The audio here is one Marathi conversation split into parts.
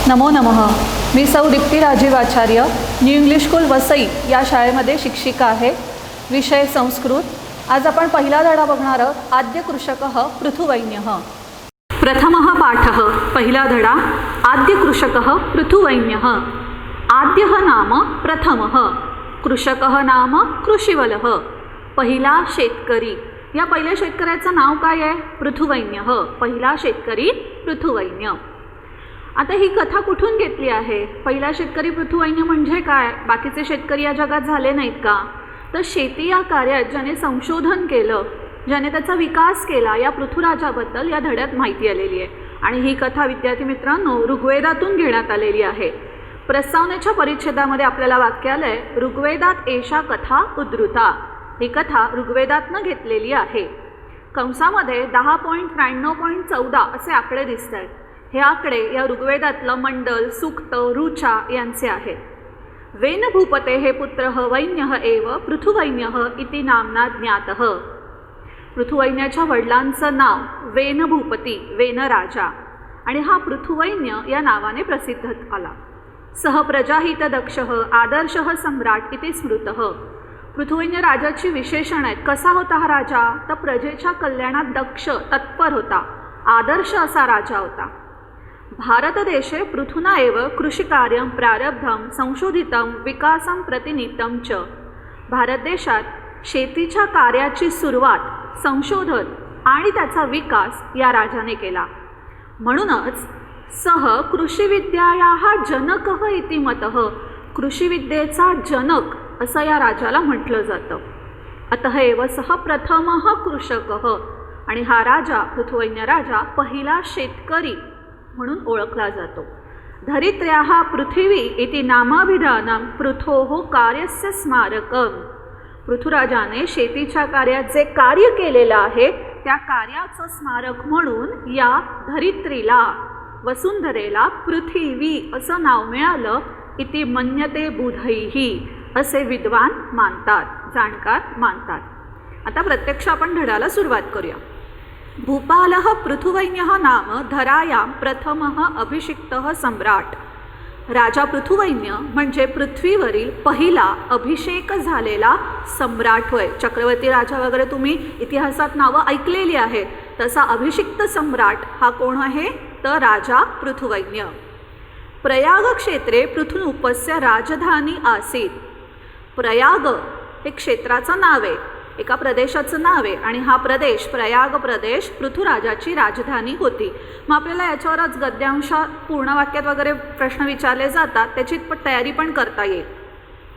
नमो नमः. मी सौ दीप्ती राजीव आचार्य, न्यू इंग्लिश स्कूल वसई या शाळेमध्ये शिक्षिका आहे. विषय संस्कृत. आज आपण पहिला धडा बघणार आहोत. आद्य कृषकः पृथुवैन्यः. प्रथमः पाठः. पहिला धडा. आद्य कृषकः पृथुवैन्यः. आद्यः नाम प्रथमः, कृषकः नाम कृषिवलः. पहिला शेतकरी. या पहिल्या शेतकऱ्याचं नाव काय आहे? पृथुवैन्यः. पहिला शेतकरी पृथुवैन्य. आता ही कथा कुठून घेतली आहे? पहिला शेतकरी पृथुवैन्य म्हणजे काय? बाकीचे शेतकरी या जगात झाले नाहीत का? तर शेती या कार्यात ज्याने संशोधन केलं, ज्याने त्याचा विकास केला, या पृथुराजाबद्दल या धड्यात माहिती आलेली आहे. आणि ही कथा विद्यार्थी मित्रांनो ऋग्वेदातून घेण्यात आलेली आहे. प्रस्तावनेच्या परिच्छेदामध्ये आपल्याला वाक्य आलंय, ऋग्वेदात एषा कथा उद्धृता. ही कथा ऋग्वेदातनं घेतलेली आहे. कंसामध्ये 10.99.14 असे आकडे दिसत आहेत. हे आकडे या ऋग्वेदातलं मंडल, सूक्त, ऋचा यांचे आहेत. वेनभूपते हे पुत्रः वैन्यः एव पृथुवैन्यः इति नामना ज्ञातः. पृथुवैन्याच्या वडिलांचं नाव वेनभूपती, वेनराजा, आणि हा पृथुवैन्य या नावाने प्रसिद्ध आला. सह प्रजाहित दक्षः आदर्शः सम्राट इति स्मृतः. पृथुवैन्य राजाची विशेषण आहेत. कसा होता हा राजा? तर प्रजेच्या कल्याणात दक्ष, तत्पर होता, आदर्श असा राजा होता. भारतदेशे पृथुना एव कृषिकार्यं प्रारब्धं संशोधितं विकासं प्रतिनीतं च. भारत देशात शेतीच्या कार्याची सुरुवात, संशोधन आणि त्याचा विकास या राजाने केला. म्हणूनच सह कृषिविद्यायाः जनकः इति मतः. कृषिविद्येचा जनक असं या राजाला म्हटलं जातं. अतः एव सह प्रथमः कृषकः. आणि हा राजा, पृथुवैन्य राजा, पहिला शेतकरी म्हणून ओळखला जातो. धरित्र्याः पृथिवी इति नामाभिधानं पृथोः कार्यस्य स्मारकम्. पृथुराजाने शेतीच्या कार्यात जे कार्य केलेलं आहे त्या कार्याचं स्मारक म्हणून या धरित्रीला, वसुंधरेला पृथिवी असं नाव मिळालं. इति मन्यते बुधैहि. असे विद्वान मानतात, जाणकार मानतात. आता प्रत्यक्ष आपण धड्याला सुरुवात करूया. भूपालः पृथुवैन्यः नाम धरायां प्रथमः अभिषिक्तः सम्राट. राजा पृथुवैन्य म्हणजे पृथ्वीवरील पहिला अभिषेक झालेला सम्राट होय. चक्रवर्ती राजा वगैरे तुम्ही इतिहासात नावं ऐकलेली आहेत. तसा अभिषिक्त सम्राट हा कोण आहे? तर राजा पृथुवैन्य. प्रयाग क्षेत्रे पृथुनूपस्य राजधानी आसीत. प्रयाग हे क्षेत्राचं नाव आहे, एका प्रदेशाचं नाव आहे, आणि हा प्रदेश, प्रयाग प्रदेश, पृथुराजाची राजधानी होती. मग आपल्याला याच्यावरच गद्यांश, पूर्ण वाक्यात वगैरे प्रश्न विचारले जातात, त्याची तयारी पण करता येईल.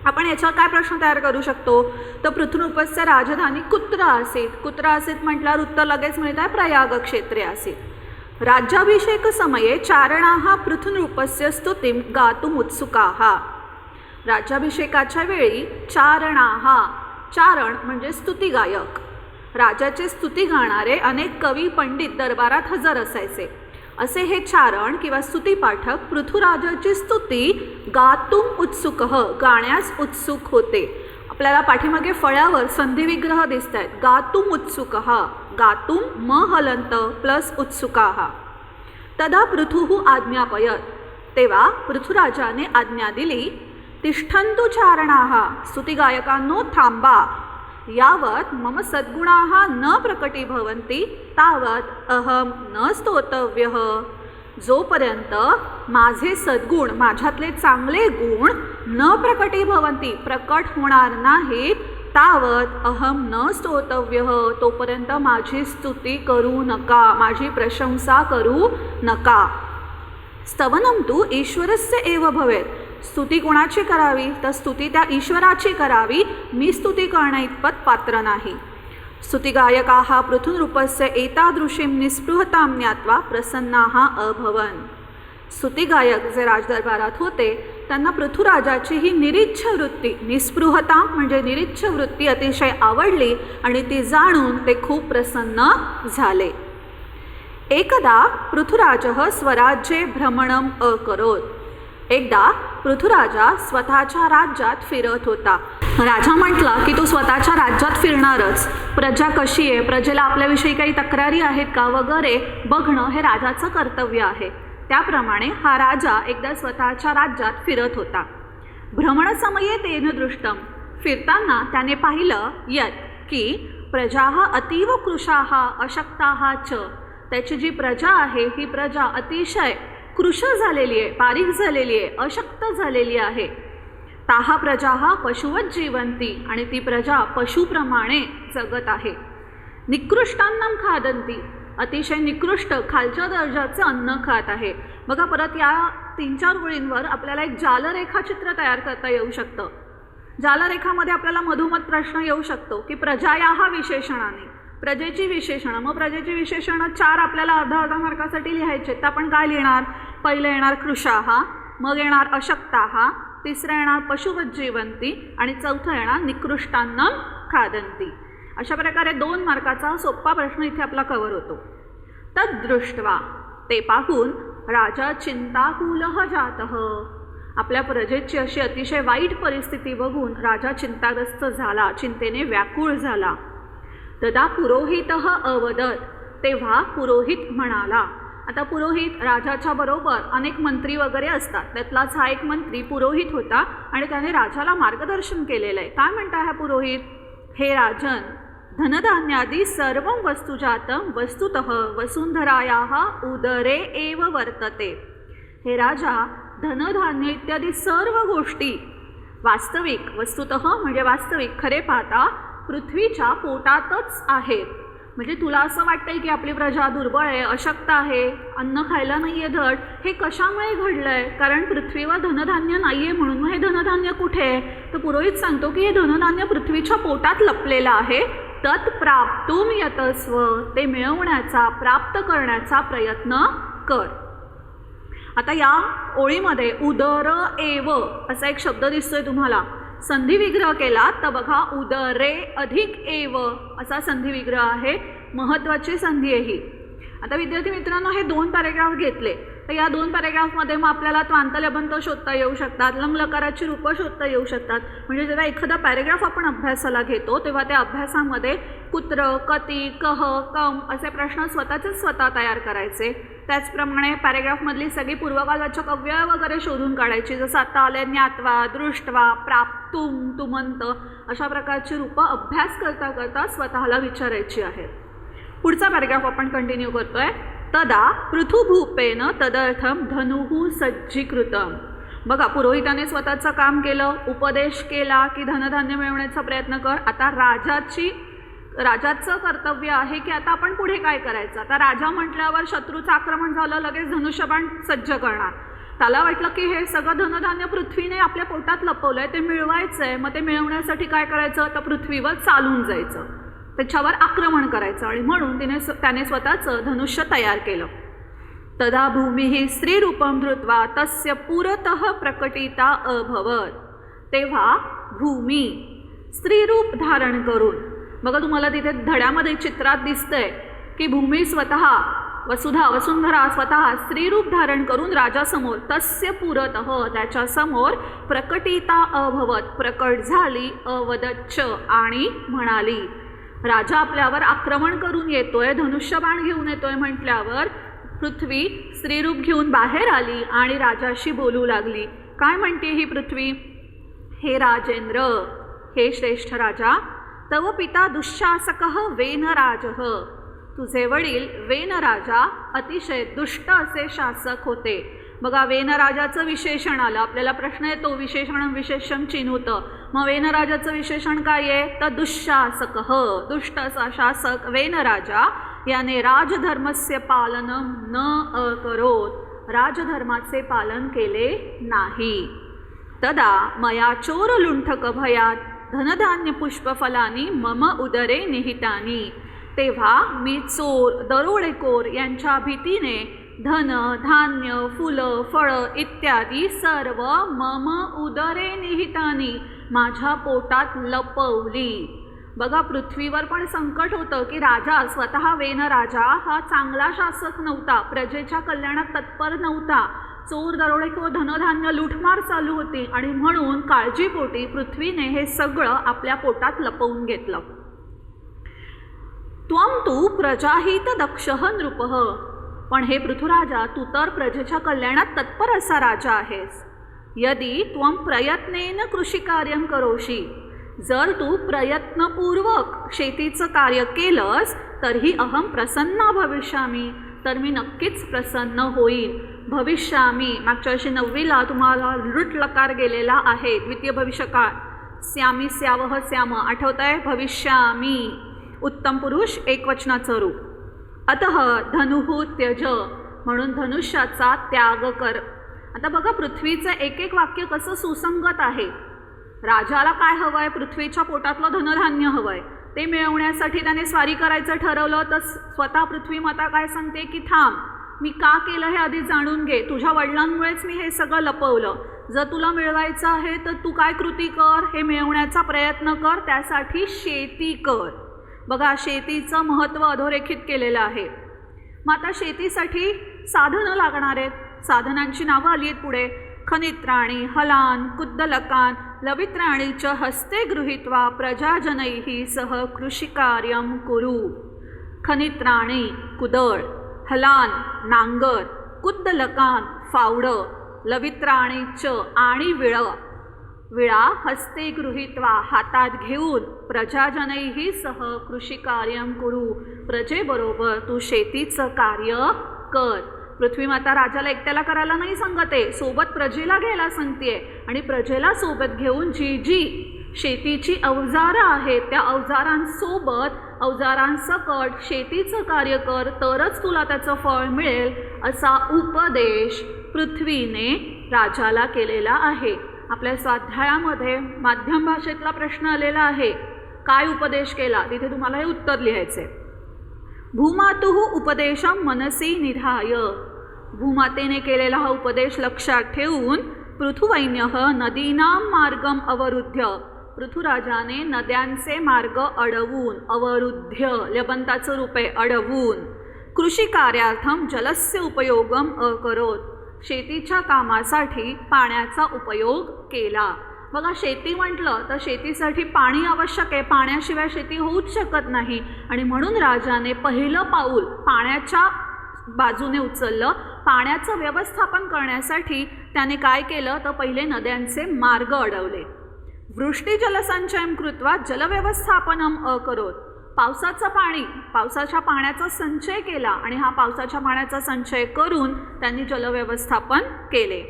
आपण याच्यावर काय प्रश्न तयार करू शकतो? तर पृथुनूपस्य राजधानी कुत्र आसीत. कुत्र आसीत म्हटल्यावर उत्तर लगेच मिळत आहे, प्रयाग क्षेत्रे आसीत. राज्याभिषेक समये चारणाः पृथुनूपस्य स्तुतिं गातुम् उत्सुकाः. राज्याभिषेकाच्या वेळी चारणाः, चारण म्हणजे स्तुतिगायक, राजाचे स्तुती गाणारे अनेक कवी, पंडित दरबारात हजर असायचे. असे हे चारण किंवा स्तुतीपाठक पृथुराजाची स्तुती गातुम उत्सुकः, गाण्यास उत्सुक होते. आपल्याला पाठीमागे फळ्यावर संधिविग्रह दिसत आहेत. गातुम उत्सुकः, गातुम म हलंत प्लस उत्सुकाः. तदा पृथुः आज्ञापयत. तेव्हा पृथुराजाने आज्ञा दिली. तिष्ठन्तु चारणाः, स्तुतिगायकांनो थांबा. यावत् मम सद्गुणाः न प्रकटीभवन्ति तावत् अहं न स्तोतव्यः. जोपर्यंत माझे सद्गुण, माझ्यातले चांगले गुण न प्रकटीभवन्ति, प्रकट होणार नाहीत, तावत् अहं न स्तोतव्यः, तोपर्यंत माझी स्तुती करू नका, माझी प्रशंसा करू नका. स्तवनं तु ईश्वरस्य एव भवेत्. स्तुती कोणाची करावी? तर स्तुती त्या ईश्वराची करावी. मी स्तुती करण्याइतपत पात्र नाही. स्तुतिगायकाः पृथुनरूपस्य एतादृशीं निस्पृहतां ज्ञात्वा प्रसन्नाः अभवन्. स्तुतिगायक जे राजदरबारात होते त्यांना पृथुराजाची ही निरीच्छ वृत्ती, निस्पृहता म्हणजे निरीच्छ वृत्ती, अतिशय आवडली आणि ती जाणून ते खूप प्रसन्न झाले. एकदा पृथुराजः स्वराज्ये भ्रमणम् अकरोत्. एकदा पृथुराजा स्वतःच्या राज्यात फिरत होता. राजा म्हटला की तो स्वतःच्या राज्यात फिरणारच. प्रजा कशी आहे, प्रजेला आपल्याविषयी काही तक्रारी आहेत का वगैरे बघणं हे राजाचं कर्तव्य आहे. त्याप्रमाणे हा राजा एकदा स्वतःच्या राज्यात फिरत होता. भ्रमणसमये तेन दृष्टम, फिरताना त्याने पाहिलं यत् की प्रजाः अतीव कृशाः अशक्ताः च, त्याची जी प्रजा आहे ही प्रजा अतिशय कृश झालेली आहे, बारीक झालेली आहे, अशक्त झालेली आहे. ताहा प्रजाः पशुवत जीवंती, आणि ती प्रजा पशुप्रमाणे जगत आहे. निकृष्टान्नं खादंती, अतिशय निकृष्ट खालच्या दर्जाचं अन्न खात आहे. बघा परत या 3-4 ओळींवर आपल्याला एक जालरेखाचित्र तयार करता येऊ शकतं. जालरेखामध्ये आपल्याला मधोमध प्रश्न येऊ शकतो की प्रजा या हा विशेषणाने, प्रजेची विशेषणं, मग प्रजेची विशेषणं 4 आपल्याला अर्धा मार्कासाठी लिहायचे. तर आपण काय लिहिणार? पहिलं येणार कृशाः, मग येणार अशक्ताः, तिसरं येणार पशुवत जीवंती, आणि चौथं येणार निकृष्टान्नं खादंती. अशा प्रकारे 2 मार्काचा सोपा प्रश्न इथे आपला कव्हर होतो. तद्दृष्ट्वा, ते पाहून राजा चिंताकुलः जातः, आपल्या प्रजेची अशी अतिशय वाईट परिस्थिती बघून राजा चिंताग्रस्त झाला, चिंतेने व्याकुळ झाला. तदा पुरोहितः अवदत, तेव्हा पुरोहित म्हणाला. आता पुरोहित राजाच्या बरोबर अनेक मंत्री वगैरे असतात, त्यातलाच हा एक मंत्री पुरोहित होता आणि त्याने राजाला मार्गदर्शन केलेलं आहे. काय म्हणता हा पुरोहित? हे राजन, धनधान्यादी सर्वं वस्तुजातं वस्तुतः वसुंधरायाः उदरे एव वर्तते. हे राजा, धनधान्य इत्यादी सर्व गोष्टी वास्तविक, वस्तुतः म्हणजे वास्तविक, खरे पाहता पृथ्वीच्या पोटातच आहेत. म्हणजे तुला असं वाटतंय की आपली प्रजा दुर्बळ आहे, अशक्त आहे, अन्न खायला नाही आहे धड, हे कशामुळे घडलं आहे? कारण पृथ्वीवर धनधान्य नाही आहे म्हणून. मग हे धनधान्य कुठे आहे? तर पुरोहित सांगतो की हे धनधान्य पृथ्वीच्या पोटात लपलेलं आहे. तत् प्राप्तुम यतस्व, ते मिळवण्याचा, प्राप्त करण्याचा प्रयत्न कर. आता या ओळीमध्ये उदर एव असा एक शब्द दिसतोय तुम्हाला. संधी विग्रह केला तर बघा उदरे अधिक एव असा संधी विग्रह आहे, महत्त्वाची संधी आहे ही. आता विद्यार्थी मित्रांनो, हे 2 पॅरेग्राफ घेतले तर या 2 पॅरेग्राफमध्ये मग आपल्याला त्वांतलबंत शोधता येऊ शकतात, लंगलकाराची रूपं शोधता येऊ शकतात. म्हणजे जेव्हा एखादा पॅरेग्राफ आपण अभ्यासाला घेतो तेव्हा त्या अभ्यासामध्ये कुत्र, कती, कह, कम असे प्रश्न स्वतः तयार करायचे. त्याचप्रमाणे पॅरेग्राफमधली सगळी पूर्वकालवाचक अव्यय वगैरे शोधून काढायची. जसं आता आले ज्ञात्वा, दृष्ट्वा, प्राप्तुम, तुमंत, अशा प्रकारची रूपं अभ्यास करता करता स्वतःला विचारायची आहेत. पुढचा पॅरेग्राफ आपण कंटिन्यू करतोय. तदा पृथुभूपेन तदर्थम धनुः सज्जीकृतम. बघा पुरोहिताने स्वतःचं काम केलं, उपदेश केला की धनधान्य मिळवण्याचा प्रयत्न कर. आता राजाचं कर्तव्य आहे की आता आपण पुढे काय करायचं. आता राजा म्हटल्यावर शत्रूचं आक्रमण झालं, लगेच धनुष्यबाण सज्ज करणार. त्याला वाटलं की हे सगळं धनधान्य पृथ्वीने आपल्या पोटात लपवलं आहे, ते मिळवायचं आहे. मग ते मिळवण्यासाठी काय करायचं, तर पृथ्वीवर चालून जायचं, त्याच्यावर आक्रमण करायचं. आणि म्हणून त्याने स्वतःचं धनुष्य तयार केलं. तदा भूमी स्त्रीरूपं धृत्वा तस्य पुरतः प्रकटिता अभवत. तेव्हा भूमी स्त्रीरूप धारण करून, बघा तुम्हाला तिथे धड्यामध्ये चित्रात दिसतंय की भूमी स्वतः वसुंधरा स्वतः स्त्रीरूप धारण करून राजासमोर, तस्य पुरतः त्याच्यासमोर, प्रकटिता अभवत प्रकट झाली, अवदच्च आणि म्हणाली. राजा आपल्यावर आक्रमण करून येतोय, धनुष्यबाण घेऊन येतोय म्हटल्यावर पृथ्वी स्त्रीरूप घेऊन बाहेर आली आणि राजाशी बोलू लागली. काय म्हणते ही पृथ्वी? हे राजेंद्र, हे श्रेष्ठ राजा, तव पिता दुःशासकः वेनराजः, तुझे वडील वेनराजा अतिशय दुष्ट असे शासक होते. बघा वेनराजाचं विशेषण आलं, आपल्याला प्रश्न येतो विशेषणं विशेषण चिन्हुतं. मग वेनराजाचं विशेषण काय आहे, तर दुःशासकः, दुष्ट असा शासक वेनराजा याने राजधर्मस्य पालनं न अकरोत, राजधर्माचे पालन केले नाही. तदा मया चोरलुंठक भयात धनधान्य पुष्पफलानी मम उदरे निहितानी. तेव्हा मी चोर, दरोडेखोर यांच्या भीतीने धन, धान्य, फुलं, फळं इत्यादी सर्व मम उदरे निहितानी, माझ्या पोटात लपवली. बघा पृथ्वीवर पण संकट होतं की राजा स्वतः वेनराजा हा चांगला शासक नव्हता, प्रजेच्या कल्याणात तत्पर नव्हता. चोर, दरोडेखोर, धनधान्य लूटमार चालू होती आणि म्हणून काळजीपोटी पृथ्वीने हे सगळं आपल्या पोटात लपवून घेतलं. त्वं तु प्रजाहित दक्षः नृपः, पण हे पृथुराजा, तू तर प्रजेच्या कल्याणात तत्पर असा राजा आहेस. यदि त्वं प्रयत्नेन कृषिकार्यं करोषि, जर तू प्रयत्नपूर्वक शेतीचं कार्य केलंस तर्हि अहं प्रसन्ना भविष्यामी, तर मी नक्कीच प्रसन्न होईन. भविष्यामी मागच्या वर्षी 9वीला तुम्हाला लृट लकार गेलेला आहे, द्वितीय भविष्यकाळ. स्यामी स्यावह स्याम, आठवत आहे? भविष्यामी उत्तम पुरुष एकवचनाचं रूप. अतः धनुः त्यज, म्हणून धनुष्याचा त्याग कर. आता बघा पृथ्वीचं एक एक वाक्य कसं सुसंगत आहे. राजाला काय हवं आहे? पृथ्वीच्या पोटातलं धनधान्य हवं आहे. ते मिळवण्यासाठी त्याने स्वारी करायचं ठरवलं तर स्वतः पृथ्वी माता काय सांगते की थांब, मी का केलं हे आधी जाणून घे. तुझ्या वडिलांमुळेच मी हे सगळं लपवलं. जर तुला मिळवायचं आहे तर तू काय कृती कर, हे मिळवण्याचा प्रयत्न कर. त्यासाठी शेती कर. बघा शेतीचं महत्त्व अधोरेखित केलेलं आहे. मग आता शेतीसाठी साधनं लागणार आहेत. साधनांची नावं आली आहेत पुढे. खनित्राणी हलान कुद्दलकान लवित्राणी च हस्ते गृहीत्वा प्रजाजनैः सह कृषिकार्यं कुरु. खनित्राणी कुदळ, हलान नांगर, कुद्दलकान फावडं, लवित्राणी च आणि विळा हस्ते गृहीत्वा हातात घेऊन प्रजाजनैः सह कृषिकार्यं कुरु, प्रजेबरोबर तू शेतीचं कार्य कर. पृथ्वी माता राजाला एकट्याला करायला नाही सांगते, सोबत प्रजेला घ्यायला सांगते. आणि प्रजेला सोबत घेऊन जी जी शेतीची अवजारं आहेत त्या अवजारांसोबत अवजारांसकट शेतीचं कार्य कर, तरच तुला त्याचं फळ मिळेल, असा उपदेश पृथ्वीने राजाला केलेला आहे. आपल्या स्वाध्यायामध्ये माध्यम भाषेतला प्रश्न आलेला आहे, काय उपदेश केला? तिथे तुम्हाला हे उत्तर लिहायचे. भूमातुः उपदेशं मनसी निधाय, भूमातेने केलेला हा उपदेश लक्षात ठेवून पृथुवैन्यः नदीनां मार्गम अवरुद्ध्य, पृथुराजाने नद्यांचे मार्ग अडवून, अवरुद्ध्य लबंताचं रूप आहे अडवून, कृषिकार्यार्थं जलस्य उपयोगम अकरोत, शेतीच्या कामासाठी पाण्याचा उपयोग केला. बघा शेती म्हटलं तर शेतीसाठी पाणी आवश्यक आहे. पाण्याशिवाय शेती होऊच शकत नाही. आणि म्हणून राजाने पहिलं पाऊल पाण्याच्या बाजूने उचललं. पाण्याचं व्यवस्थापन करण्यासाठी त्याने काय केलं तर पहिले नद्यांचे मार्ग अडवले. वृष्टीजलसंचयं कृत्वा जलव्यवस्थापनम अकरोत, पावसाचं पाणी, पावसाच्या पाण्याचा संचय केला आणि हा पावसाच्या पाण्याचा संचय करून त्यांनी जलव्यवस्थापन केले.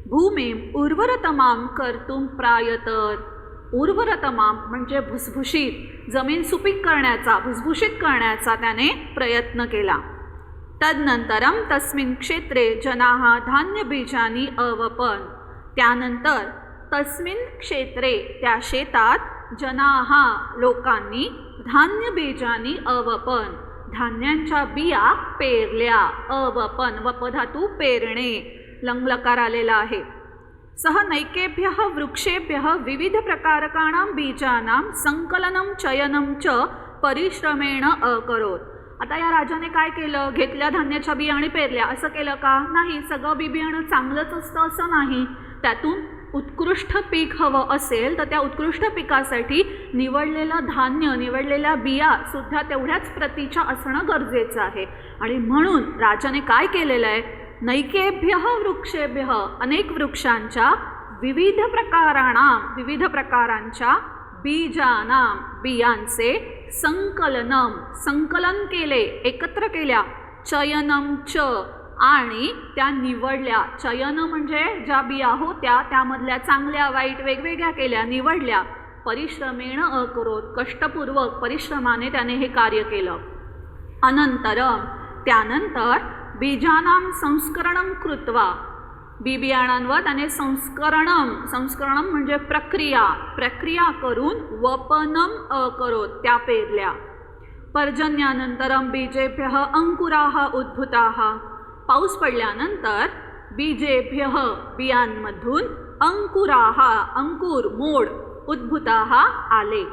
भूमीम उर्वरतमाम कर्तुम प्रायतत, उर्वरतमाम म्हणजे भुसभुशीत, जमीन सुपीक करण्याचा, भुसभुशीत करण्याचा त्याने प्रयत्न केला. तदनंतरम तस्मिन् क्षेत्रे जनाः धान्यबीजानि अवपन्, त्यानंतर तस्मिन् क्षेत्रे त्या शेतात जनाः लोकांनी धान्यबीजानि अवपन् धान्यांच्या बिया पेरल्या. अवपन वपधातू पेरणे, लंगलकार आलेला आहे. सह नैकेभ्यः वृक्षेभ्यः विविध प्रकारकाणां बीजानां संकलनं चयनं च परिश्रमेण अकरोत. आता या राजाने काय केलं? घेतल्या धान्याच्या बिया आणि पेरल्या. असं केलं का? नाही. सगळं बी बियाणं चांगलंच असतं असं नाही. त्यातून उत्कृष्ट पीक हवं असेल तर त्या उत्कृष्ट पिकासाठी निवडलेलं धान्य, निवडलेल्या बिया सुद्धा तेवढ्याच प्रतीच्या असणं गरजेचं आहे. आणि म्हणून राजाने काय केलेलं आहे? नैकेभ्यः वृक्षेभ्यः अनेक वृक्षांच्या विविध प्रकारांच्या बीजानां बियांचे संकलन केले, एकत्र केल्या. चयनम च आणि त्या निवडल्या. चयन म्हणजे ज्या बिया होत्या त्यामधल्या चांगल्या वाईट वेगवेगळ्या केल्या, निवडल्या. परिश्रमेण अकरोत, कष्टपूर्वक परिश्रमाने त्याने हे कार्य केलं. अनंतरम त्यानंतर बीजानां संस्करणं कृत्वा, बी बियाणांवर त्याने संस्करणम म्हणजे प्रक्रिया करून वपनम अकरोत त्या पेरल्या. पर्जन्यानंतरम बीजेभ्यः अंकुराः उद्भूताः, पाऊस पडल्यानंतर बीजेभ्यः बियांमधून अंकुर मोड उद्भूताः आले.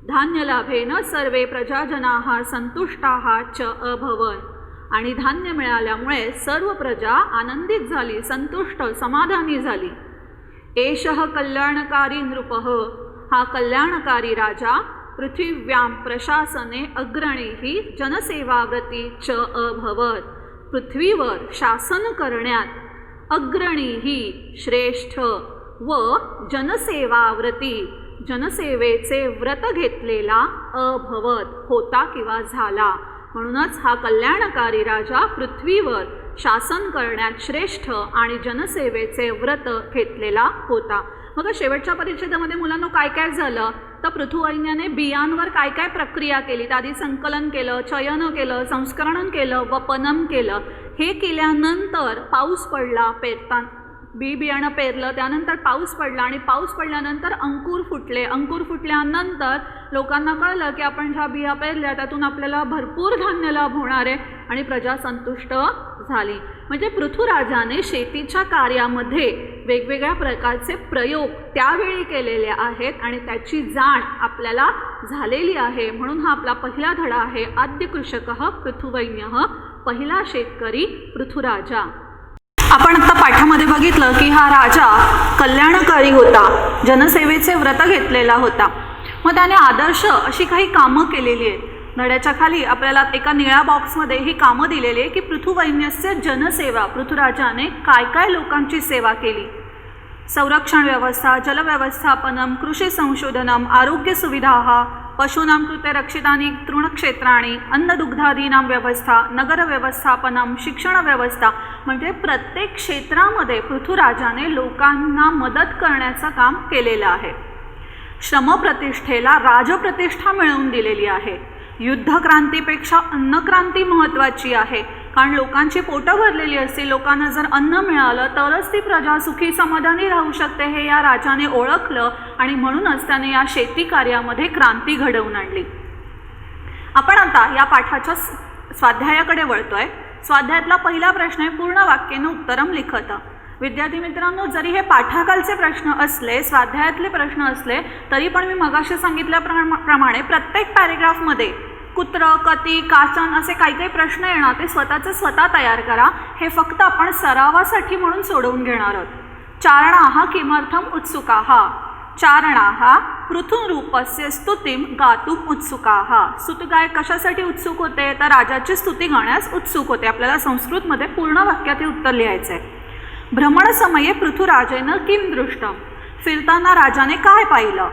धान्यलाभेन सर्वे प्रजाजनाः संतुष्टाः च अभवन्, आणि धान्य मिळाल्यामुळे सर्व प्रजा आनंदित झाली, संतुष्ट समाधानी झाली. एषः कल्याणकारी नृपः, हा कल्याणकारी राजा पृथिव्यां प्रशासने अग्रणीः जनसेवाव्रती च अभवत्, पृथ्वीवर शासन करण्यात अग्रणीही श्रेष्ठ व जनसेवाव्रती जनसेवेचे व्रत घेतलेला अभवत होता किंवा झाला. म्हणूनच हा कल्याणकारी राजा पृथ्वीवर शासन करण्यात श्रेष्ठ आणि जनसेवेचे व्रत घेतलेला होता. मग शेवटच्या परिच्छेदामध्ये मुलांना काय काय झालं तर पृथुवैन्याने बियांवर काय काय प्रक्रिया केली. आधी संकलन केलं, चयन केलं, संस्करण केलं, वपनम केलं. हे केल्यानंतर पाऊस पडला, बियाणं पेरलं, त्यानंतर पाऊस पडला आणि पाऊस पडल्यानंतर अंकुर फुटले. अंकुर फुटल्यानंतर लोकांना कळलं की आपण ज्या बिया पेरल्या त्यातून आपल्याला भरपूर धान्य लाभ होणार आहे आणि प्रजा संतुष्ट झाली. म्हणजे पृथुराजाने शेतीच्या कार्यामध्ये वेगवेगळ्या प्रकारचे प्रयोग त्यावेळी केलेले आहेत आणि त्याची जाण आपल्याला झालेली आहे. म्हणून हा आपला पहिला धडा आहे. आद्य कृषकः पृथुवैन्यः, पहिला शेतकरी पृथुराजा. आपण आता पाठामध्ये बघितलं की हा राजा कल्याणकारी होता, जनसेवेचे व्रत घेतलेला होता. मग त्याने आदर्श अशी काही कामं केलेली आहेत. धड्याच्या खाली आपल्याला एका निळ्या बॉक्समध्ये ही कामं दिलेली आहे की पृथुवैन्यस्य जनसेवा, पृथुराजाने काय काय लोकांची सेवा केली. संरक्षण व्यवस्था, जलव्यवस्थापनम, कृषी संशोधनम, आरोग्य सुविधा, पशूनां कृते रक्षितानि तृणक्षेत्राणि, अन्नदुग्धादीनां व्यवस्था, नगर व्यवस्थापनम, शिक्षण व्यवस्था. म्हणजे प्रत्येक क्षेत्रामध्ये पृथुराजाने लोकांना मदत करण्याचं काम केलेलं आहे. श्रमप्रतिष्ठेला राजप्रतिष्ठा मिळवून दिलेली आहे. युद्धक्रांतीपेक्षा अन्नक्रांती महत्त्वाची आहे, कारण लोकांची पोटं भरलेली असतील. लोकांना जर अन्न मिळालं तरच ती प्रजा सुखी समाधानी राहू शकते, हे या राजाने ओळखलं आणि म्हणूनच त्याने या शेती कार्यामध्ये क्रांती घडवून आणली. आपण आता या पाठाच्या स्वाध्यायाकडे वळतोय. स्वाध्यायातला पहिला प्रश्न आहे पूर्ण वाक्याने उत्तरम लिखत. विद्यार्थी मित्रांनो, जरी हे पाठाखालचे प्रश्न असले, स्वाध्यायातले प्रश्न असले, तरी पण मी मगाशी सांगितल्याप्रमाणे प्रत्येक पॅरेग्राफमध्ये कुत्र, कती, काचन असे काही काही प्रश्न येणार, ते स्वतः तयार करा. हे फक्त आपण सरावासाठी म्हणून सोडवून घेणार आहोत. चारणाः किमर्थम उत्सुकाः, चारणाः पृथुरूपस्य स्तुतिं गातुम उत्सुकाः. स्तुतिगाय कशासाठी उत्सुक होते तर राजाची स्तुती गाण्यास उत्सुक होते. आपल्याला संस्कृतमध्ये पूर्ण वाक्यात हे उत्तर लिहायचं आहे. भ्रमणसमये पृथुराजेन किं दृष्टं, फिरताना राजाने काय पाहिलं.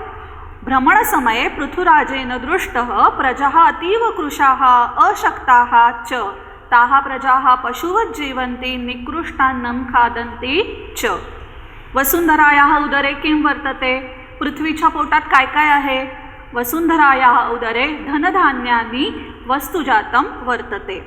भ्रमणसमये पृथुराजेन दृष्टः प्रजाः अतीव कृशाः अशक्ताः च, ताः प्रजाः पशुवत् जीवन्ति निकृष्टान्नं खादन्ति च. वसुंधरायाः उदरे किं वर्तते, पृथ्वीच्या पोटात काय काय आहे. वसुंधरायाः उदरे धनधान्यानि वस्तुजातं वर्तते.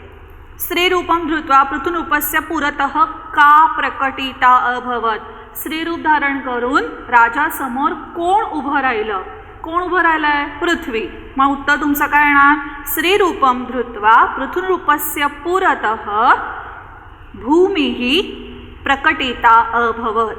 स्त्रीरूपं धृत्वा पृथुरूपस्य पुरतः का प्रकटिता अभवत, स्त्रीरूप धारण करून राजासमोर कोण उभं राहिलं. कोण उभं राहिलंय, पृथ्वी. मग उत्तर तुमचं काय येणार, स्त्रीरूपं धृत्वा पृथुरूपस्य पुरतः भूमिः प्रकटिता अभवत.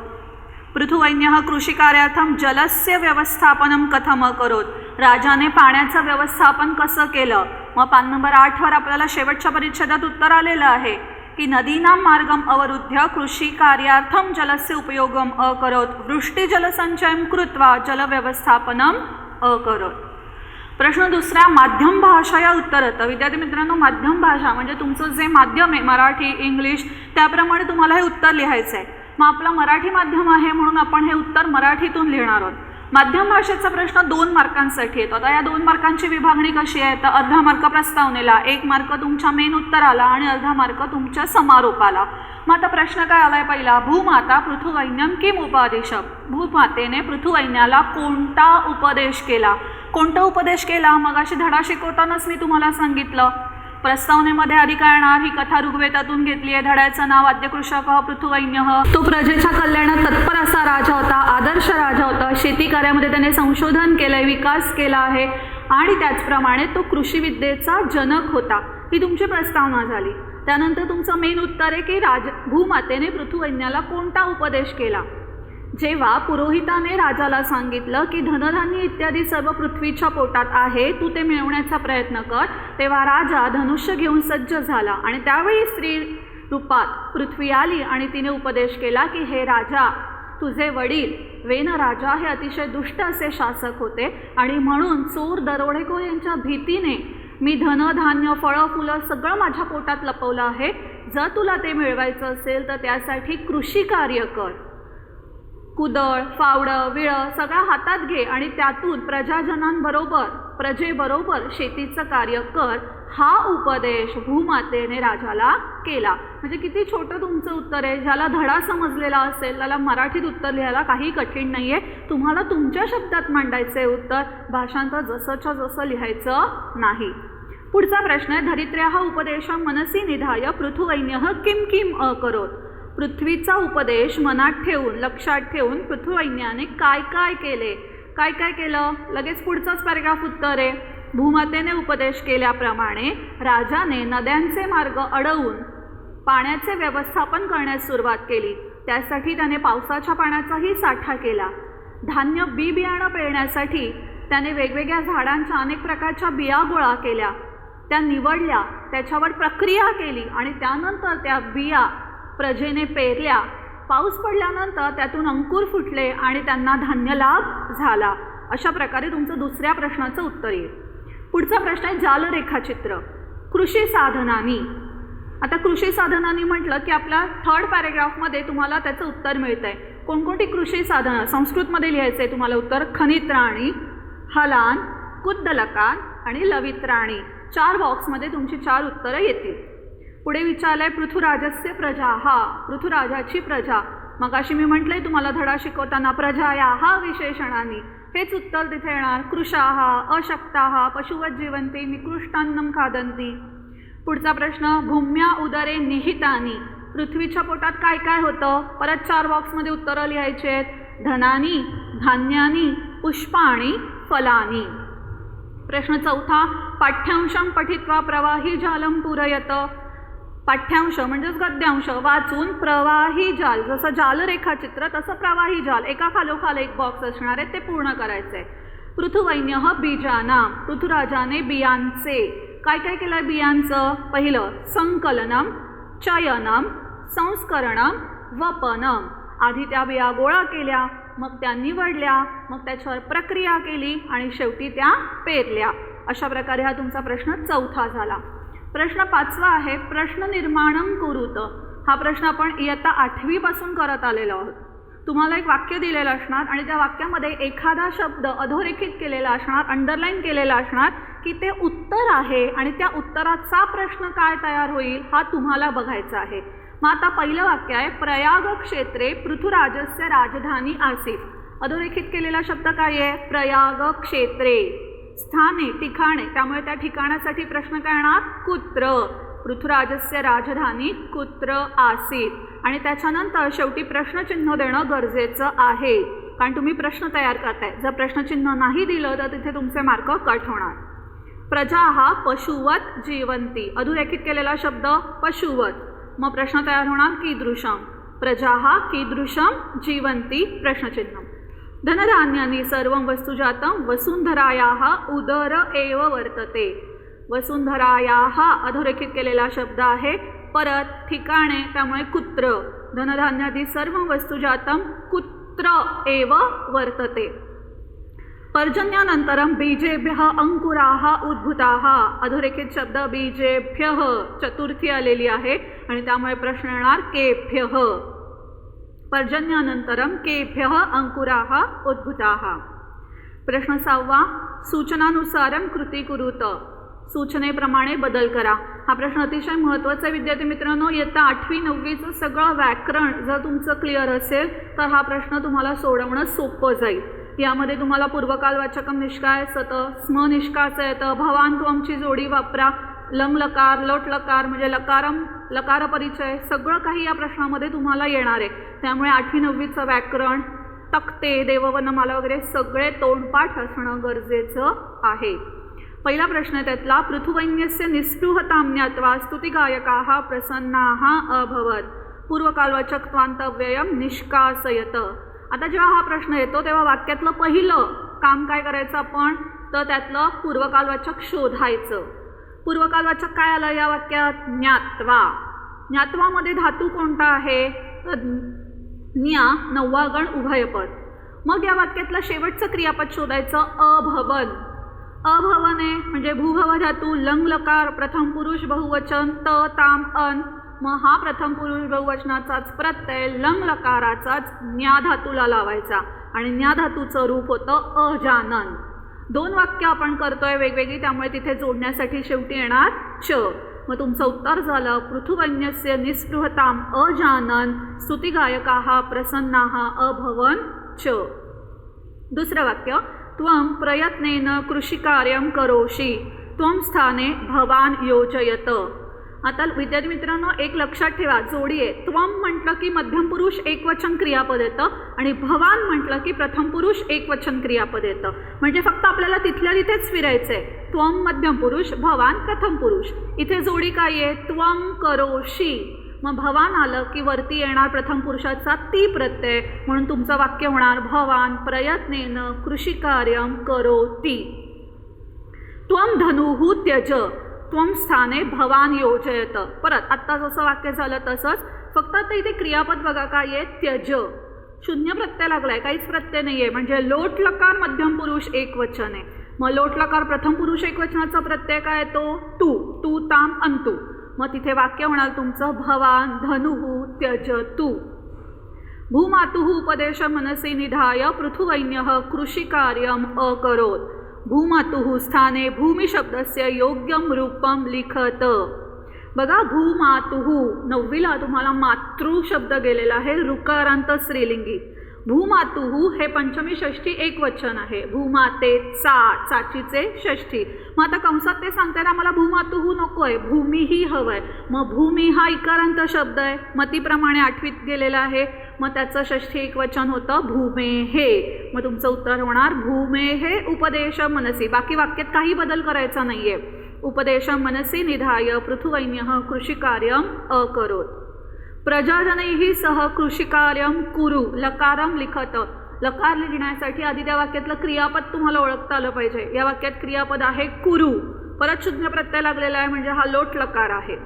पृथुवैन्यः कृषिकार्यार्थं जलस्य व्यवस्थापनं कथम अकरोत्, राजाने पाण्याचं व्यवस्थापन कसं केलं. मग पान नंबर 8वर आपल्याला शेवटच्या परिच्छेदात उत्तर आलेलं आहे की नदीनां मार्गम अवरुद्ध्य कृषिकार्यार्थं जलस्य उपयोगम अकरोत्, वृष्टिजलसंचयं कृत्वा जलव्यवस्थापनम अकरोत्. प्रश्न दुसरा, माध्यम भाषा उत्तरत. विद्यार्थी मित्रांनो, माध्यम भाषा म्हणजे तुमचं जे माध्यम आहे, मराठी, इंग्लिश, त्याप्रमाणे तुम्हाला हे उत्तर लिहायचं आहे. मग आपलं मराठी माध्यम आहे म्हणून आपण हे उत्तर मराठीतून लिहिणार आहोत. माध्यम भाषेचा प्रश्न 2 मार्कांसाठी येतो. आता या 2 मार्कांची विभागणी कशी आहे तर अर्धा मार्क प्रस्तावनेला, 1 मार्क तुमच्या मेन उत्तराला आणि अर्धा मार्क तुमच्या समारोपाला. मग आता प्रश्न काय आलाय पहिला, भूमाता पृथुवैन्यम किम उपदिशत, भूमातेने पृथुवैन्याला कोणता उपदेश केला. कोणता उपदेश केला मग अशी धडा शिकवतानाच मी तुम्हाला सांगितलं. प्रस्तावनेमध्ये आधी काय येणार, ही कथा ऋग्वेदातून घेतली आहे. धड्याचं नाव आद्यकृषकः पृथुवैन्यः. तो प्रजेच्या कल्याणात तत्पर असा राजा होता, आदर्श राजा होता. शेती कार्यामध्ये त्याने संशोधन केलंय, विकास केला आहे आणि त्याचप्रमाणे तो कृषीविद्येचा जनक होता. ही तुमची प्रस्तावना झाली. त्यानंतर तुमचं मेन उत्तर आहे की भूमातेने पृथुवैन्याला कोणता उपदेश केला. जेव्हा पुरोहिताने राजाला सांगितलं की धनधान्य इत्यादी सर्व पृथ्वीच्या पोटात आहे, तू ते मिळवण्याचा प्रयत्न कर, तेव्हा राजा धनुष्य घेऊन सज्ज झाला आणि त्यावेळी स्त्री रूपात पृथ्वी आली आणि तिने उपदेश केला की हे राजा, तुझे वडील वेन राजा हे अतिशय दुष्ट असे शासक होते आणि म्हणून चोर दरोडेखोर यांच्या भीतीने मी धनधान्य, फळं, फुलं सगळं माझ्या पोटात लपवलं आहे. जर तुला ते मिळवायचं असेल तर त्यासाठी कृषी कार्य कर. कुदळ, फावडं, विळं सगळं हातात घे आणि त्यातून प्रजेबरोबर शेतीचं कार्य कर. हा उपदेश भूमातेने राजाला केला. म्हणजे किती छोटं तुमचं उत्तर आहे. ज्याला धडा समजलेला असेल त्याला मराठीत उत्तर लिहायला काही कठीण नाही आहे. तुम्हाला तुमच्या शब्दात मांडायचं आहे उत्तर, भाषांतर जसंच्या जसं लिहायचं नाही. पुढचा प्रश्न आहे, धरित्र्याः उपदेशं मनसि निधाय पृथुवैन्यः किं किं अकरोत्. पृथ्वीचा उपदेश मनात ठेवून, लक्षात ठेवून पृथुवैन्याने काय काय केले. काय काय केलं? लगेच पुढचाच पॅरेग्राफ उत्तर आहे. भूमातेने उपदेश केल्याप्रमाणे राजाने नद्यांचे मार्ग अडवून पाण्याचे व्यवस्थापन करण्यास सुरुवात केली. त्यासाठी त्याने पावसाच्या पाण्याचाही साठा केला. धान्य बियाणं पेरण्यासाठी त्याने वेगवेगळ्या झाडांच्या अनेक प्रकारच्या बिया गोळा केल्या, त्या निवडल्या, त्याच्यावर प्रक्रिया केली आणि त्यानंतर त्या बिया प्रजेने पेरल्या. पाऊस पडल्यानंतर त्यातून अंकुर फुटले आणि त्यांना धान्य लाभ झाला. अशा प्रकारे तुमचं दुसऱ्या प्रश्नाचं उत्तर येईल. पुढचा प्रश्न आहे, जालरेखाचित्र कृषी साधनांनी. आता कृषी साधनांनी म्हटलं की आपल्या थर्ड पॅरेग्राफमध्ये तुम्हाला त्याचं उत्तर मिळतं आहे. कोणकोणती कृषी साधनं संस्कृतमध्ये लिहायचं आहे तुम्हाला उत्तर. खनित्राणी, हलान, कुद्दलकान आणि लवित्राणी. 4 बॉक्समध्ये तुमची 4 उत्तरं येतील. पुढे विचारलं आहे, पृथुराजस्य प्रजाः. पृथुराजाची प्रजा. मगाशी मी म्हटलंय तुम्हाला धडा शिकवताना प्रजायाः विशेषणांनी. हेच उत्तर तिथे येणार. कृशाः, अशक्ताः, पशुवत जीवन्ति, निकृष्टान्नं खादन्ति. पुढचा प्रश्न, भूम्या उदरे निहितानि. पृथ्वीच्या पोटात काय काय होतं? परत 4 बॉक्समध्ये उत्तरं लिहायची आहेत. धनानी, धान्यानी, पुष्पाणी, फलानी. प्रश्न चौथा, पाठ्यांशं पठित्वा प्रवाही जालं पूरयत. पाठ्यांश म्हणजेच गद्यांश वाचून प्रवाही जाल, जसं जालरेखाचित्र तसं प्रवाही जाल, एका खालोखाल एक बॉक्स असणार आहे, ते पूर्ण करायचं आहे. पृथुवैन्यः बीजानां. पृथुराजाने बियांचे. काय काय केलं बियांचं? पहिलं संकलनम, चयनम, संस्करणम, वपनम. आधी त्या बिया गोळा केल्या, मग त्या निवडल्या, मग त्याच्यावर प्रक्रिया केली आणि शेवटी त्या पेरल्या. अशा प्रकारे हा तुमचा प्रश्न चौथा झाला. प्रश्न 5वा आहे, प्रश्न निर्माणं कुरुत. हा प्रश्न आपण इयत्ता 8वी पासून करत आलेलो आहोत. तुम्हाला एक वाक्य दिलेलं असणार आणि त्या वाक्यामध्ये एखादा शब्द अधोरेखित केलेला असणार, अंडरलाईन केलेला असणार की ते उत्तर आहे आणि त्या उत्तराचा प्रश्न काय तयार होईल हा तुम्हाला बघायचा आहे. मग आता पहिलं वाक्य आहे, प्रयाग क्षेत्रे पृथुराजस्य राजधानी आसीत. अधोरेखित केलेला शब्द काय आहे? प्रयाग क्षेत्रे. स्थाने, ठिकाणे, त्यामुळे त्या ठिकाणासाठी प्रश्न काय येणार? कुत्र. पृथुराजस्य राजधानी कुत्र आसीत. आणि त्याच्यानंतर शेवटी प्रश्नचिन्ह देणं गरजेचं आहे, कारण तुम्ही प्रश्न तयार करताय. जर प्रश्नचिन्ह नाही दिलं तर तिथे तुमचे मार्क कट होणार. प्रजाः पशुवत जीवन्ति. अधोरेखित केलेला शब्द पशुवत. मग प्रश्न तयार होणार कीदृशम. प्रजाः कीदृशम जीवन्ति प्रश्नचिन्ह. धनधान्यानि सर्वं वस्तुजातं वसुंधरायाः उदर एव वर्तते. वसुंधरायाः अधोरेखित केलेला शब्द आहे. परत ठिकाणे, त्यामुळे कुत्र. धनधान्यादि सर्वं वस्तुजातं कुत्र एव वर्तते. पर्जन्यानंतरं बीजेभ्यः अंकुराः उद्भूताः. अधोरेखित शब्द बीजेभ्यः, चतुर्थी आलेली आहे आणि त्यामुळे प्रश्न येणार केभ्यः. पर्जन्यानंतरं केभ्यः अंकुराः उद्भूताः. प्रश्न 6वा, सूचनानुसारं कृती कुरुत. सूचनेप्रमाणे बदल करा. हा प्रश्न अतिशय महत्त्वाचा आहे विद्यार्थी मित्रांनो. इयत्ता 8वी 9वीचं सगळं व्याकरण जर तुमचं क्लिअर असेल तर हा प्रश्न तुम्हाला सोडवणं सोपं जाईल. यामध्ये तुम्हाला पूर्वकालवाचकम निष्काय येतं, स्म निष्काचं येतं, भवान त्वमची जोडी वापरा, लंग लकार, लोट लकार म्हणजे लकारम, लकार परिचय, सगळं काही या प्रश्नामध्ये तुम्हाला येणार आहे. त्यामुळे 8वी 9वीचं व्याकरण, तक्ते, देववनमाला वगैरे सगळे तोंडपाठ असणं गरजेचं आहे. पहिला प्रश्न आहे त्यातला, पृथुवैन्यस्य निस्पृहतां ज्ञात्वा स्तुतिगायकाः प्रसन्नाः अभवत्. पूर्वकालवाचक त्वान्तव्ययं निष्कासयत. आता जेव्हा हा प्रश्न येतो तेव्हा वाक्यातलं पहिलं काम काय करायचं आपण, तर त्यातलं पूर्वकालवाचक शोधायचं. पूर्वकालवाचक काय आलं या वाक्यात? ज्ञात्वा. ज्ञात्वामध्ये धातू कोणता आहे? तर ज्ञा, 9वा गण उभयपद. मग या वाक्यातलं शेवटचं क्रियापद शोधायचं अभवन. अभवने म्हणजे भूभव धातू, लंग लकार, प्रथम पुरुष बहुवचन, त ताम अन, मग हा प्रथम पुरुष बहुवचनाचाच प्रत्यय लंग लकाराचाच न्या धातूला लावायचा आणि न्या धातूचं रूप होतं अजानन. 2 वाक्य आपण करतोय वेगवेगळी, त्यामुळे तिथे जोडण्यासाठी शेवटी येणार च. मग तुमचं उत्तर झालं पृथुवन्यस्य निस्पृहताम अजानन स्तुतिगायकाः प्रसन्नाः अभवन च. दुसरं वाक्य त्वं प्रयत्नेन कृषिकार्यं करोषि त्वं स्थाने भवान योजयत. आता विद्यार्थी मित्रांनो एक लक्षात ठेवा, जोडी आहे. त्वं म्हटलं की मध्यम पुरुष एकवचन क्रियापद येतं आणि भवान म्हटलं की प्रथम पुरुष एकवचन क्रियापद येतं. म्हणजे फक्त आपल्याला तिथल्या तिथेच फिरायचं आहे. त्वं मध्यम पुरुष, भवान प्रथम पुरुष. इथे जोडी काय आहे? त्वं करोषि. मग भवान आलं की वरती येणार प्रथम पुरुषाचा ती प्रत्यय, म्हणून तुमचं वाक्य होणार भवान प्रयत्नेन कृषिकार्यं करोति. त्वं धनुः त्यज त्वं स्थाने भवान योजयत. परत आत्ता जसं वाक्य झालं तसंच, फक्त आता इथे क्रियापद बघा काय आहे? त्यज. शून्य प्रत्यय लागलाय, काहीच प्रत्यय नाही आहे. म्हणजे लोट लकार मध्यम पुरुष एकवचन आहे. मग लोट लकार प्रथम पुरुष एकवचनाचा प्रत्यय काय येतो? तू. तू ताम अंतू. मग तिथे वाक्य होणार तुमचं भवान धनुः त्यज तू. भूमातुः उपदेश मनसी निधाय पृथुवैन्यः कृषिकार्यम् अकरोत्. भूमातुः स्थाने भूमी शब्दस्य योग्यं रूपं लिखत. बघा भूमातुः 9वीला तुम्हाला मातृ शब्द गेलेला आहे, ऋकारांत स्त्रीलिंगी. भूमातुः हे पंचमी षष्ठी एकवचन आहे. भूमाते चाचीचे षष्ठी. मग आता कंसात ते सांगतात आम्हाला भूमातुः नको आहे, भूमीही हवं आहे. मग भूमी हा इकारांत शब्द आहे, मतीप्रमाणे 8वीत गेलेला आहे. मग त्याचं षष्ठी एकवचन होतं भूमेहे. मग तुमचं उत्तर होणार भूमेहे उपदेश मनसी. बाकी वाक्यात काही बदल करायचा नाही आहे. उपदेश मनसी निधाय पृथुवैन्यः कृषिकार्यम् अकरोत्. प्रजाजनैः सह कृषिकार्यं कुरु लकारं लिखत. लकार लिहिण्यासाठी आधी त्या वाक्यातलं क्रियापद तुम्हाला ओळखता आलं पाहिजे. या वाक्यात क्रियापद आहे कुरु. परत शून्य प्रत्यय लागलेला आहे म्हणजे हा लोट लकार आहे.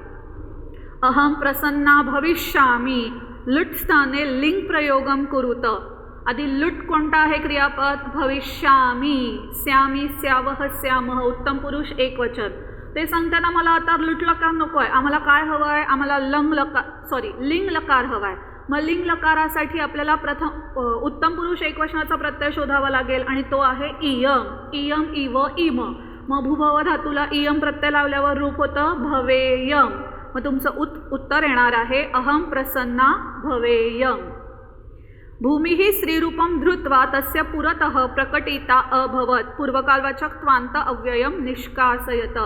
अहम प्रसन्ना भविष्यामी लुट स्थाने लिंग प्रयोगम कुरुत. आधी लुट कोणता आहे क्रियापद? भविष्यामी. स्यामी स्यावह स्यामह उत्तम पुरुष एकवचन. ते सांगताना मला आता लुट लकार नको आहे, आम्हाला काय हवं आहे? आम्हाला लिंग लकार हवा आहे. मग लिंग लकारासाठी आपल्याला प्रथम उत्तम पुरुष एकवचनाचा प्रत्यय शोधावा लागेल आणि तो आहे इयम. इयम इव इम. मग भूभव धातूला इयम प्रत्यय लावल्यावर रूप होतं भवेयम. मग तुमचं उत्तर येणार आहे अहम प्रसन्ना भवेयम. भूमिः स्त्रीरूपं धृत्वा तस्य पुरतः प्रकटिता अभवत. पूर्वकालवाचक त्वांत अव्ययम निष्कासयत.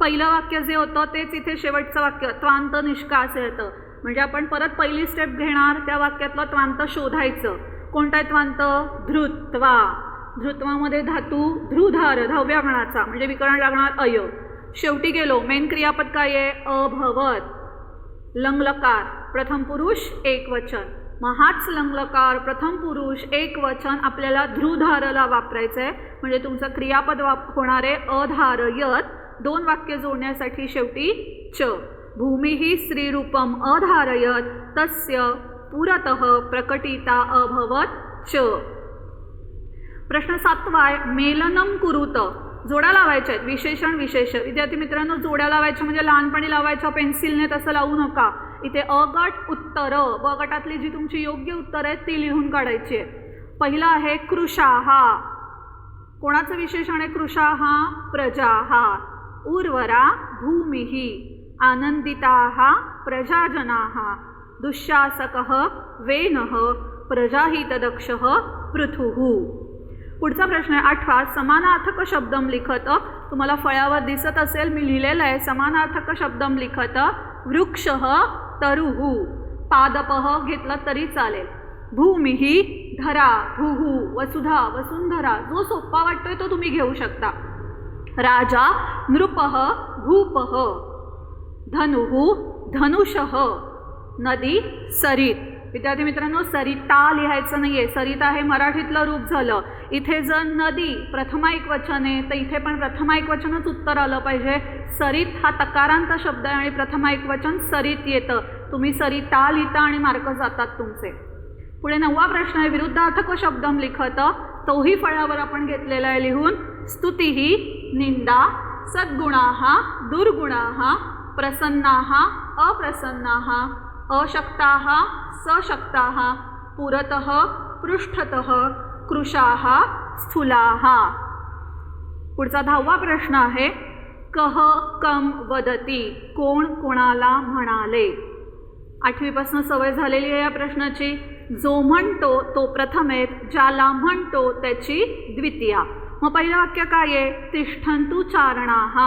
पहिलं वाक्य जे होतं तेच इथे शेवटचं वाक्य त्वांत निष्कासयत. म्हणजे आपण परत पहिली स्टेप घेणार, त्या वाक्यातलं त्वांत शोधायचं. कोणता आहे त्वांत? धृत्वा. धृत्वामध्ये धातू ध्रुधार 10व्या गणाचा, म्हणजे विकरण लागणार अय. शेवटी गेलो. मेन क्रियापद काय आहे? अभवत. लंगलकार प्रथम पुरुष एकवचन. मग हाच लंगलकार प्रथम पुरुष एकवचन आपल्याला ध्रुधारला वापरायचं आहे. म्हणजे तुमचं क्रियापद होणार आहे अधारयत. 2 वाक्य जोडण्यासाठी शेवटी च. भूमिः स्त्रीरूपम अधारयत तस्य पुरतः प्रकटिता अभवत च. प्रश्न 7वा आहे मेलनम कुरुत. जोड्या लावायच्या आहेत. विशेषण विशेष. विद्यार्थी मित्रांनो जोड्या लावायच्या म्हणजे लहानपणी लावायच्या पेन्सिलने, तसं लावू नका. इथे अ गट उत्तर, ब गटातली जी तुमची योग्य उत्तर आहेत ती लिहून काढायची आहे. पहिला आहे कृशाहा. कोणाचं विशेषण आहे कृशाहा? प्रजाहा. उर्वरा भूमिः. आनंदिताः प्रजाजनाः. दुःशासकः वेनः. प्रजाहितदक्षः पृथुः. पुढचा प्रश्न आहे 8वा. समानार्थक शब्दम लिखत. तुम्हाला फळ्यावर दिसत असेल मी लिहिलेलं आहे समानार्थक शब्दम लिखत. वृक्षः तरुः. पादपः घेतलं तरी चालेल. भूमिः धरा. भूः वसुधा वसुंधरा. जो सोपा वाटतोय तो तुम्ही घेऊ शकता. राजा नृपः भूपः. धनुः धनुषः. नदी सरित. विद्यार्थी मित्रांनो सरिता लिहायचं नाही आहे, सरिता हे मराठीतलं रूप झालं. इथे जर नदी प्रथमा एकवचन आहे तर इथे पण प्रथमा एकवचनच उत्तर आलं पाहिजे. सरित हा तकारांत शब्द आहे आणि प्रथमा एकवचन सरित येतं. तुम्ही सरिता लिहिता आणि मार्क जातात तुमचे. पुढे 9वा प्रश्न आहे विरुद्धार्थक शब्दम लिखत. तोही फळ्यावर आपण घेतलेला आहे लिहून. स्तुतिः निंदा. सद्गुणाः दुर्गुणाः. प्रसन्नाः अप्रसन्नाः अशक्ताः सशक्ताः पुरतः पृष्ठतः कृशाः स्थूलाः। पुढचा 10वा प्रश्न आहे, कह कम वदती, कोण कोणाला म्हणाले। 8वीपासून सवय झालेली आहे या प्रश्नाची। जो म्हणतो तो प्रथमेत, ज्याला म्हणतो त्याची द्वितीया। मग पहिलं वाक्य काय आहे, तिष्ठन्तु चारणाः,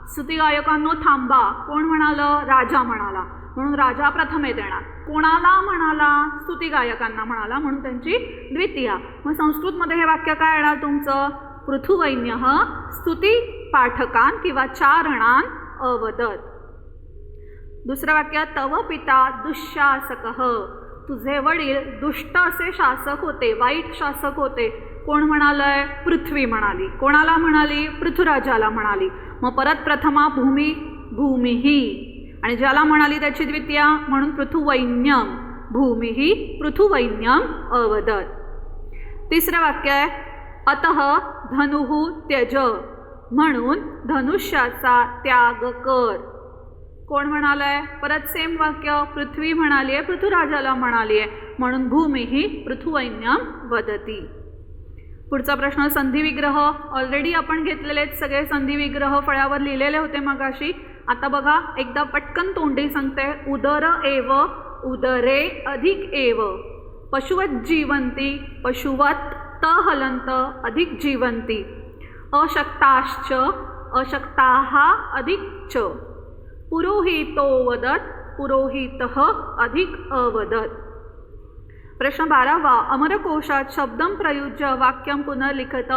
स्तुतिगायकांनो थांबा, कोण म्हणालं, राजा म्हणाला, म्हणून राजा प्रथमेत येणार। कोणाला म्हणाला, स्तुतिगायकांना म्हणाला, म्हणून त्यांची द्वितीया। मग संस्कृतमध्ये हे वाक्य काय येणार तुमचं, पृथुवैन्यः स्तुती पाठकान किंवा चारणान अवदत। दुसरं वाक्य, तव पिता दुःशासकः, तुझे वडील दुष्ट असे शासक होते, वाईट शासक होते, कोण म्हणालंय, पृथ्वी म्हणाली। कोणाला म्हणाली, पृथुराजाला म्हणाली। मग परत प्रथमा भूमी भूमिही, आणि ज्याला म्हणाली त्याची द्वितीया, म्हणून पृथुवैन्यम, भूमिही पृथुवैन्यम अवदत। तिसरं वाक्य आहे, अतः धनुः त्यज, म्हणून धनुष्याचा त्याग कर, कोण म्हणालंय, परत सेम वाक्य, पृथ्वी म्हणाली आहे, पृथुराजाला म्हणाली आहे, म्हणून भूमिही पृथुवैन्यम वदती। पुढचा प्रश्न, संधी विग्रह। ऑलरेडी आपण घेतलेले सगळे संधी विग्रह फळ्यावर लिहिलेले होते मगाशी। आता बघा, एकदा पटकन तोंडी सांगते, उदर एव उदरे अधिक एव, पशुवत जीवंती पशुवत त हलंत अधिक जीवंती, अशक्ताश्च अशक्ताः अधिक च, पुरोहितो वदत पुरोहितः अधिक अवदत। प्रश्न 12वा, अमरकोशात शब्दम प्रयुज्य वाक्यम पुनर्लिखत।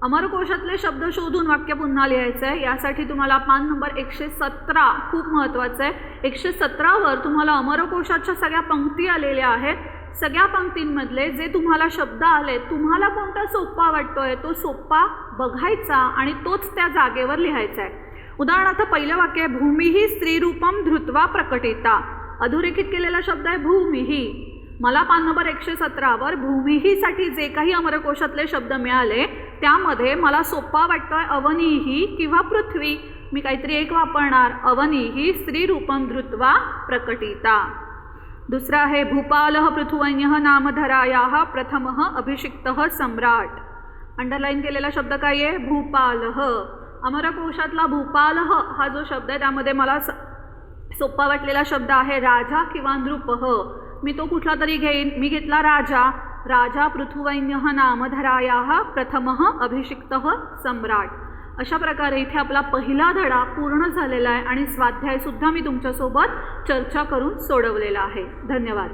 अमरकोशातले शब्द शोधून वाक्य पुन्हा लिहायचं आहे। यासाठी तुम्हाला पान नंबर 117 खूप महत्त्वाचं आहे। 117वर तुम्हाला अमरकोशाच्या सगळ्या पंक्ती आलेल्या आहेत। सगळ्या पंक्तींमधले जे तुम्हाला शब्द आले, तुम्हाला कोणता सोपा वाटतोय तो सोपा बघायचा आणि तोच त्या जागेवर लिहायचा आहे। उदाहरणार्थ पहिलं वाक्य आहे, भूमिही स्त्रीरूपम धृत्वा प्रकटिता, अधोरेखित केलेला शब्द आहे भूमिही। मला पान नंबर 117वर भूमिहीसाठी जे काही अमरकोशातले शब्द मिळाले त्यामध्ये मला सोपा वाटतोय अवनीही किंवा पृथ्वी, मी काहीतरी एक वापरणार, अवनीही स्त्रीरूपम धृत्वा प्रकटिता। दुसरा आहे, भूपालः पृथुवैन्यः नामधरायाः प्रथमः अभिषिक्तः सम्राट, अंडरलाईन केलेला शब्द काय आहे, भूपालः। अमरकोशातला भूपालः हा जो शब्द आहे त्यामध्ये मला सोपा वाटलेला शब्द आहे राजा किंवा नृपः, मी तो कुठला तरी घेईन, मी घेतला राजा। राजा पृथुवैन्यः नामधरायाः प्रथमः अभिषिक्तः सम्राट। अशा प्रकारे इथे आपला पहिला धडा पूर्ण झालेला आहे आणि स्वाध्याय सुद्धा मी तुमच्यासोबत चर्चा करून सोडवलेला आहे। धन्यवाद।